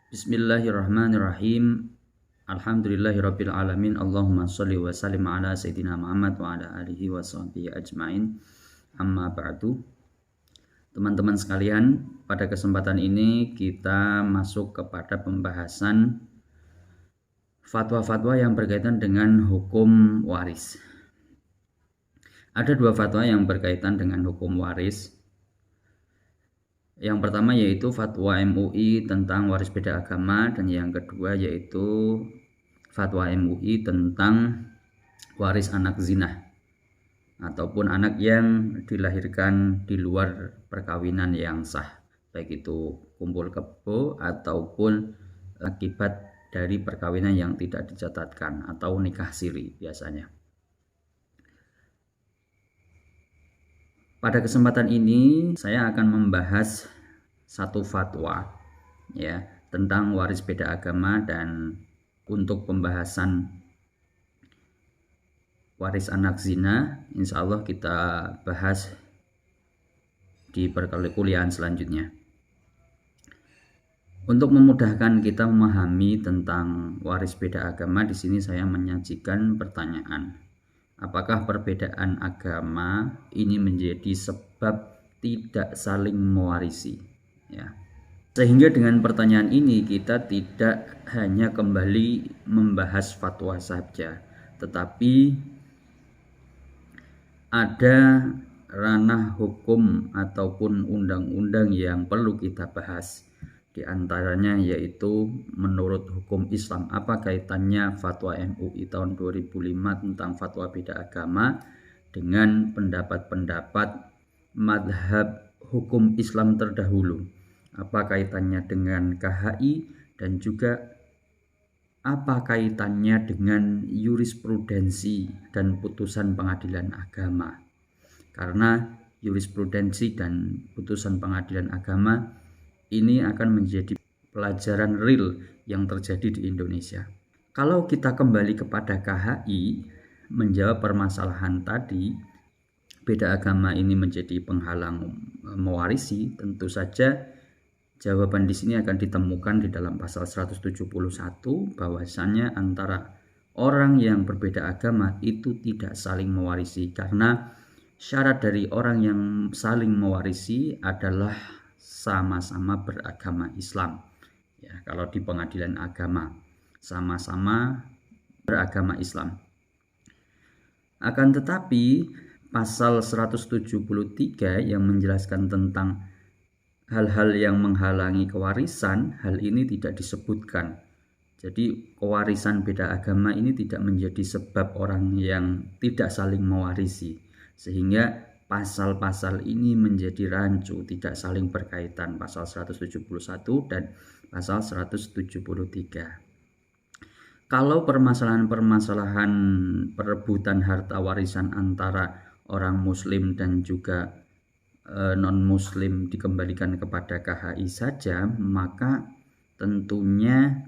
Bismillahirrahmanirrahim. Alhamdulillahirabbil alamin. Allahumma shalli wa sallim ala sayyidina Muhammad wa ala alihi wa sahbihi ajmain. Amma ba'du. Teman-teman sekalian, pada kesempatan ini kita masuk kepada pembahasan fatwa-fatwa yang berkaitan dengan hukum waris. Ada dua fatwa yang berkaitan dengan hukum waris. Yang pertama yaitu fatwa MUI tentang waris beda agama, dan yang kedua yaitu fatwa MUI tentang waris anak zina ataupun anak yang dilahirkan di luar perkawinan yang sah, baik itu kumpul kebo ataupun akibat dari perkawinan yang tidak dicatatkan atau nikah siri biasanya. Pada kesempatan ini saya akan membahas satu fatwa ya tentang waris beda agama, dan untuk pembahasan waris anak zina insya Allah kita bahas di perkuliahan selanjutnya. Untuk memudahkan kita memahami tentang waris beda agama, di sini saya menyajikan pertanyaan. Apakah perbedaan agama ini menjadi sebab tidak saling mewarisi? Ya. Sehingga dengan pertanyaan ini kita tidak hanya kembali membahas fatwa saja, tetapi ada ranah hukum ataupun undang-undang yang perlu kita bahas. Di antaranya yaitu menurut hukum Islam, apa kaitannya fatwa MUI tahun 2005 tentang fatwa beda agama dengan pendapat-pendapat madhab hukum Islam terdahulu. Apa kaitannya dengan KHI, dan juga apa kaitannya dengan jurisprudensi dan putusan pengadilan agama. Karena jurisprudensi dan putusan pengadilan agama ini akan menjadi pelajaran real yang terjadi di Indonesia. Kalau kita kembali kepada KHI menjawab permasalahan tadi, beda agama ini menjadi penghalang mewarisi, tentu saja jawaban di sini akan ditemukan di dalam pasal 171 bahwasannya antara orang yang berbeda agama itu tidak saling mewarisi, karena syarat dari orang yang saling mewarisi adalah sama-sama beragama Islam. Ya, kalau di pengadilan agama sama-sama beragama Islam. Akan tetapi pasal 173 yang menjelaskan tentang hal-hal yang menghalangi kewarisan, hal ini tidak disebutkan. Jadi kewarisan beda agama ini tidak menjadi sebab orang yang tidak saling mewarisi, sehingga pasal-pasal ini menjadi rancu, tidak saling berkaitan, pasal 171 dan pasal 173. Kalau permasalahan-permasalahan perebutan harta warisan antara orang muslim dan juga non-muslim dikembalikan kepada KHI saja, maka tentunya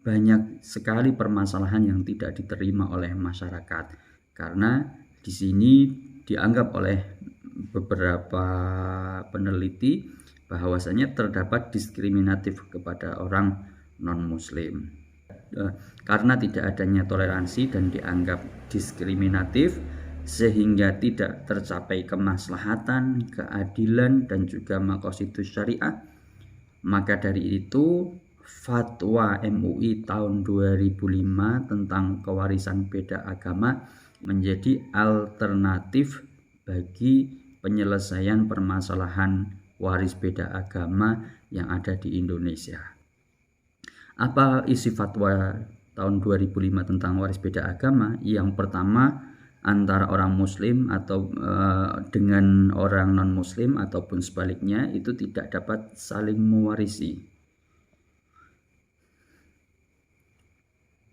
banyak sekali permasalahan yang tidak diterima oleh masyarakat, karena di sini dianggap oleh beberapa peneliti bahwasanya terdapat diskriminatif kepada orang non-muslim. Karena tidak adanya toleransi dan dianggap diskriminatif, sehingga tidak tercapai kemaslahatan, keadilan, dan juga maqasidus syariah, maka dari itu fatwa MUI tahun 2005 tentang kewarisan beda agama menjadi alternatif bagi penyelesaian permasalahan waris beda agama yang ada di Indonesia. Apa isi fatwa tahun 2005 tentang waris beda agama? Yang pertama, antara orang muslim atau dengan orang non muslim ataupun sebaliknya itu tidak dapat saling mewarisi.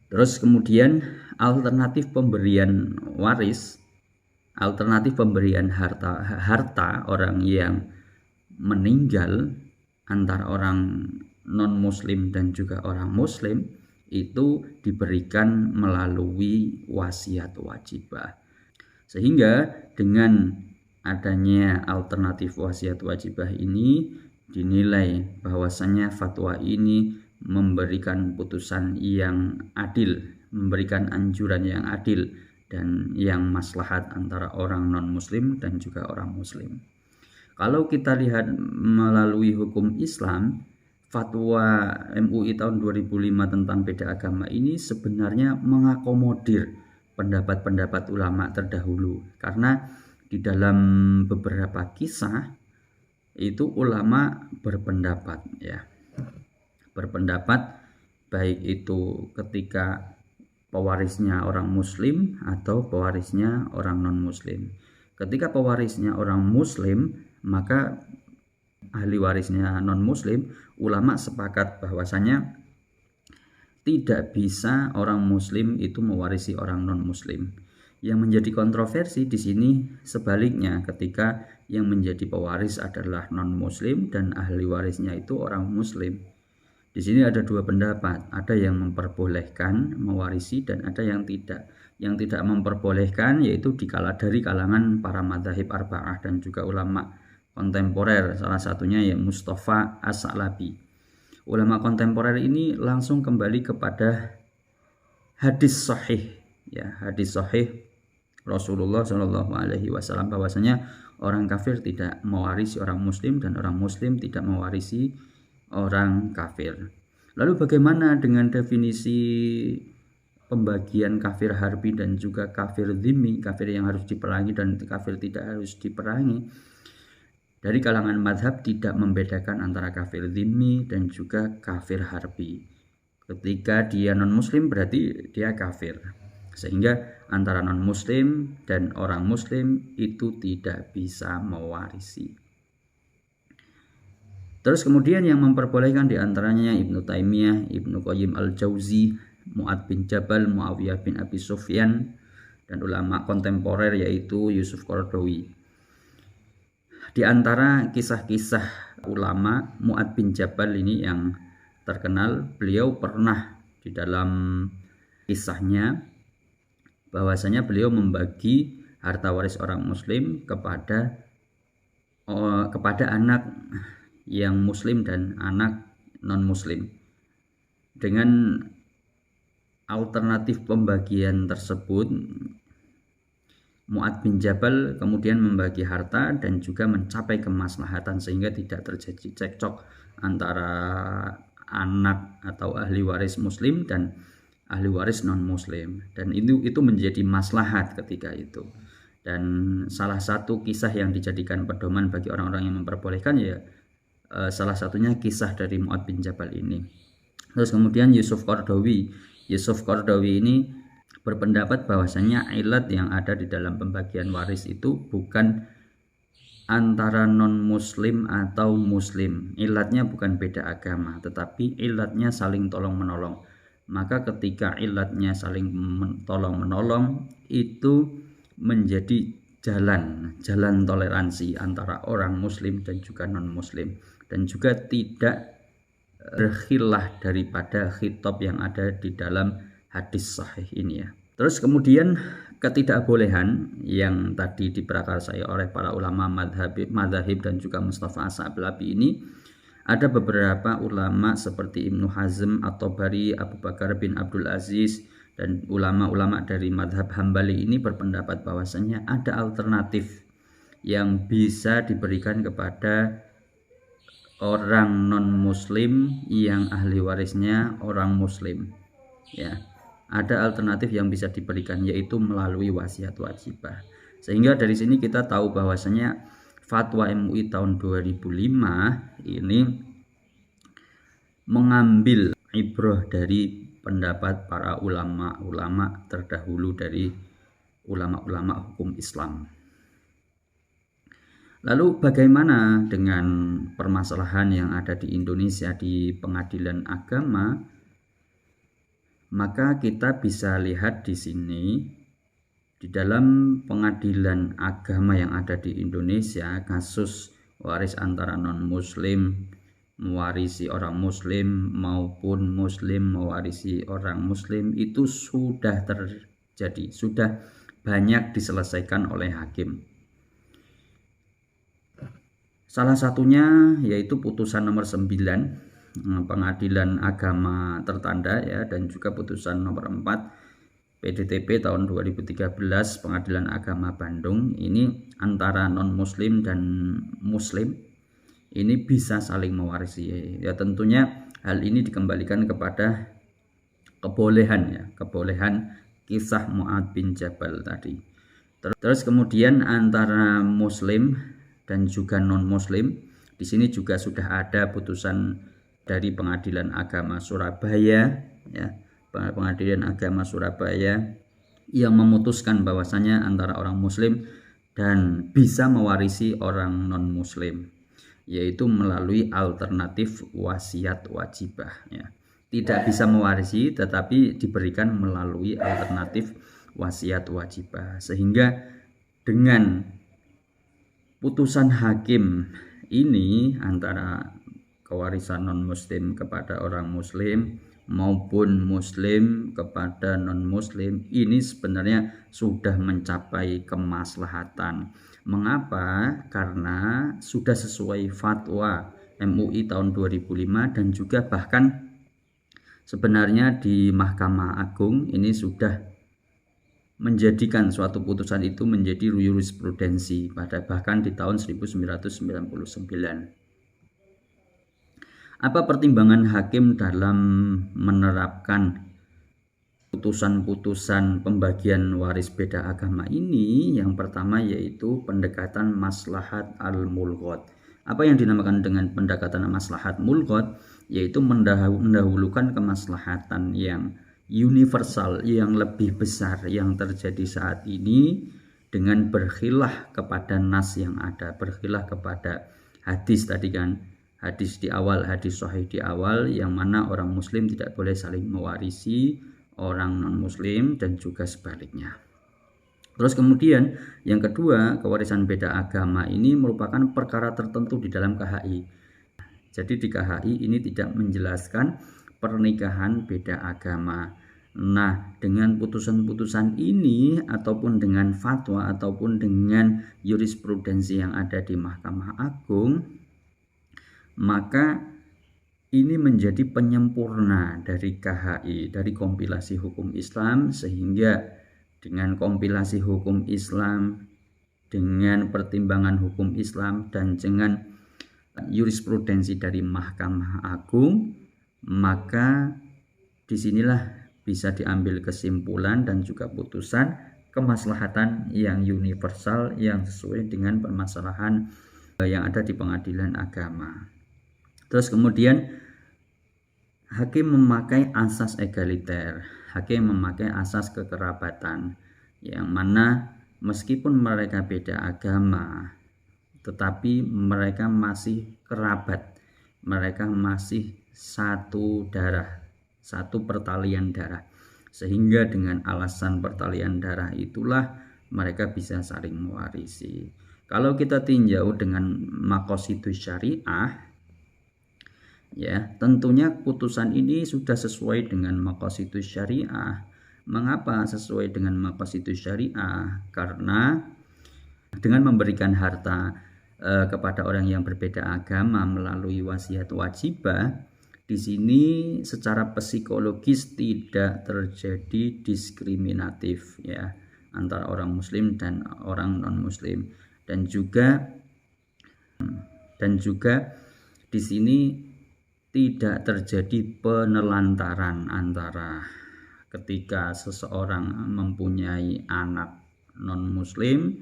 Terus kemudian alternatif pemberian waris, alternatif pemberian harta orang yang meninggal antara orang non muslim dan juga orang muslim itu diberikan melalui wasiat wajibah. Sehingga dengan adanya alternatif wasiat wajibah ini dinilai bahwasannya fatwa ini memberikan putusan yang adil, memberikan anjuran yang adil dan yang maslahat antara orang non-muslim dan juga orang muslim. Kalau kita lihat melalui hukum Islam, fatwa MUI tahun 2005 tentang beda agama ini sebenarnya mengakomodir pendapat-pendapat ulama terdahulu, karena di dalam beberapa kisah itu ulama berpendapat, ya, berpendapat baik itu ketika pewarisnya orang muslim atau pewarisnya orang non muslim. Ketika pewarisnya orang muslim, maka ahli warisnya non muslim, ulama sepakat bahwasanya tidak bisa orang muslim itu mewarisi orang non muslim. Yang menjadi kontroversi di sini sebaliknya, ketika yang menjadi pewaris adalah non muslim dan ahli warisnya itu orang muslim. Di sini ada dua pendapat, ada yang memperbolehkan mewarisi dan ada yang tidak. Yang tidak memperbolehkan yaitu dari kalangan para madzhab arba'ah dan juga ulama kontemporer, salah satunya ya Mustafa As-Sa'labi. Ulama kontemporer ini langsung kembali kepada hadis sahih, ya, hadis sahih Rasulullah Shallallahu Alaihi Wasallam bahwasanya orang kafir tidak mewarisi orang muslim dan orang muslim tidak mewarisi orang kafir. Lalu bagaimana dengan definisi pembagian kafir harbi dan juga kafir dhimmi, kafir yang harus diperangi dan kafir tidak harus diperangi? Dari kalangan madhab tidak membedakan antara kafir dhimmi dan juga kafir harbi. Ketika dia non muslim berarti dia kafir, sehingga antara non muslim dan orang muslim itu tidak bisa mewarisi. Terus kemudian yang memperbolehkan diantaranya Ibnu Taimiyah, Ibnu Qayyim al-Jauzi, Mu'ad bin Jabal, Muawiyah bin Abi Sufyan, dan ulama kontemporer yaitu Yusuf Qaradawi. Di antara kisah-kisah ulama, Mu'ad bin Jabal ini yang terkenal, beliau pernah di dalam kisahnya bahwasanya beliau membagi harta waris orang muslim kepada anak yang muslim dan anak non muslim. Dengan alternatif pembagian tersebut, Mu'ad bin Jabal kemudian membagi harta dan juga mencapai kemaslahatan sehingga tidak terjadi cekcok antara anak atau ahli waris muslim dan ahli waris non muslim, dan itu menjadi maslahat ketika itu. Dan salah satu kisah yang dijadikan pedoman bagi orang-orang yang memperbolehkan ya salah satunya kisah dari Mu'ad bin Jabal ini. Terus kemudian Yusuf Qaradawi ini berpendapat bahwasanya ilat yang ada di dalam pembagian waris itu bukan antara non muslim atau muslim. Ilatnya bukan beda agama, tetapi ilatnya saling tolong menolong. Maka ketika ilatnya saling tolong menolong, itu menjadi jalan toleransi antara orang muslim dan juga non muslim, dan juga tidak berkhilah daripada khitab yang ada di dalam hadis sahih ini, ya. Terus kemudian ketidakbolehan yang tadi diprakarsai oleh para ulama madzhab dan juga Mustafa As-Sa'labi ini, ada beberapa ulama seperti Ibnu Hazm, At-Tabari, Abu Bakar bin Abdul Aziz, dan ulama-ulama dari madhab Hambali ini berpendapat bahwasanya ada alternatif yang bisa diberikan kepada orang non muslim yang ahli warisnya orang muslim, ya. Ada alternatif yang bisa diberikan, yaitu melalui wasiat wajibah. Sehingga dari sini kita tahu bahwasanya fatwa MUI tahun 2005 ini mengambil ibrah dari pendapat para ulama-ulama terdahulu, dari ulama-ulama hukum Islam. Lalu bagaimana dengan permasalahan yang ada di Indonesia di pengadilan agama? Maka kita bisa lihat di sini, di dalam pengadilan agama yang ada di Indonesia, kasus waris antara non-muslim mewarisi orang muslim maupun muslim mewarisi orang muslim itu sudah terjadi, sudah banyak diselesaikan oleh hakim. Salah satunya yaitu putusan nomor 9 Pengadilan Agama Tertanda ya, dan juga putusan nomor 4 PDTP tahun 2013 Pengadilan Agama Bandung, ini antara non muslim dan muslim ini bisa saling mewarisi ya. Tentunya hal ini dikembalikan kepada kebolehan kisah Mu'adz bin Jabal tadi. Terus kemudian antara muslim dan juga non muslim, di sini juga sudah ada putusan dari Pengadilan Agama Surabaya ya, Pengadilan Agama Surabaya yang memutuskan bahwasanya antara orang muslim dan bisa mewarisi orang non muslim, yaitu melalui alternatif wasiat wajibah ya. Tidak bisa mewarisi tetapi diberikan melalui alternatif wasiat wajibah, sehingga dengan putusan hakim ini antara kewarisan non muslim kepada orang muslim maupun muslim kepada non muslim ini sebenarnya sudah mencapai kemaslahatan. Mengapa? Karena sudah sesuai fatwa MUI tahun 2005 dan juga bahkan sebenarnya di Mahkamah Agung ini sudah menjadikan suatu putusan itu menjadi jurisprudensi bahkan di tahun 1999. Apa pertimbangan hakim dalam menerapkan putusan-putusan pembagian waris beda agama ini? Yang pertama yaitu pendekatan maslahat al-mulghot. Apa yang dinamakan dengan pendekatan maslahat mulghot? Yaitu mendahulukan kemaslahatan yang universal, yang lebih besar yang terjadi saat ini dengan berkhilaf kepada nas yang ada, berkhilaf kepada hadis tadi kan, hadis di awal, hadis sahih di awal, yang mana orang muslim tidak boleh saling mewarisi orang non muslim dan juga sebaliknya. Terus kemudian yang kedua, kewarisan beda agama ini merupakan perkara tertentu di dalam KHI. Jadi di KHI ini tidak menjelaskan pernikahan beda agama. Nah, dengan putusan-putusan ini ataupun dengan fatwa ataupun dengan jurisprudensi yang ada di Mahkamah Agung, maka ini menjadi penyempurna dari KHI, dari kompilasi hukum Islam, sehingga dengan kompilasi hukum Islam, dengan pertimbangan hukum Islam dan dengan jurisprudensi dari Mahkamah Agung, maka disinilah bisa diambil kesimpulan dan juga putusan kemaslahatan yang universal yang sesuai dengan permasalahan yang ada di pengadilan agama. Terus kemudian hakim memakai asas egaliter, hakim memakai asas kekerabatan, yang mana meskipun mereka beda agama tetapi mereka masih kerabat, mereka masih satu darah, satu pertalian darah, sehingga dengan alasan pertalian darah itulah mereka bisa saling mewarisi. Kalau kita tinjau dengan maqasidus syariah ya, tentunya putusan ini sudah sesuai dengan maqasidus syariah. Mengapa sesuai dengan maqasidus syariah? Karena dengan memberikan harta kepada orang yang berbeda agama melalui wasiat wajibah, di sini secara psikologis tidak terjadi diskriminatif ya antara orang muslim dan orang non muslim, dan juga di sini tidak terjadi penelantaran antara ketika seseorang mempunyai anak non muslim,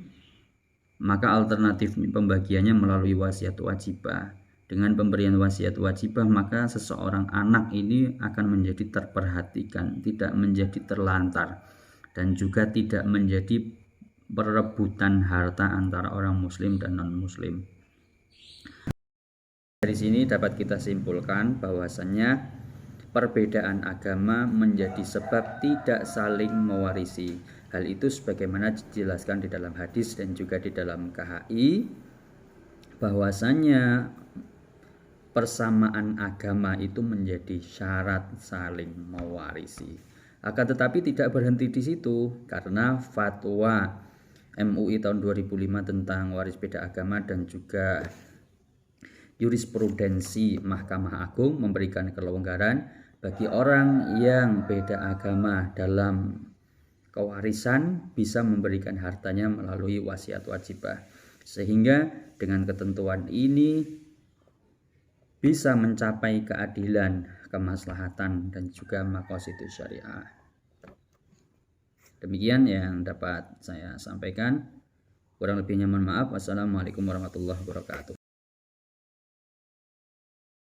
maka alternatif pembagiannya melalui wasiat wajibah. Dengan pemberian wasiat wajibah, maka seseorang anak ini akan menjadi terperhatikan, tidak menjadi terlantar, dan juga tidak menjadi perebutan harta antara orang muslim dan non muslim. Dari sini dapat kita simpulkan bahwasannya perbedaan agama menjadi sebab tidak saling mewarisi. Hal itu sebagaimana dijelaskan di dalam hadis dan juga di dalam KHI, bahwasanya persamaan agama itu menjadi syarat saling mewarisi. Akan tetapi tidak berhenti di situ, karena fatwa MUI tahun 2005 tentang waris beda agama dan juga jurisprudensi Mahkamah Agung memberikan kelonggaran bagi orang yang beda agama dalam kewarisan bisa memberikan hartanya melalui wasiat wajibah. Sehingga dengan ketentuan ini bisa mencapai keadilan, kemaslahatan, dan juga maqasidus syariah. Demikian yang dapat saya sampaikan. Kurang lebihnya mohon maaf. Wassalamualaikum warahmatullahi wabarakatuh.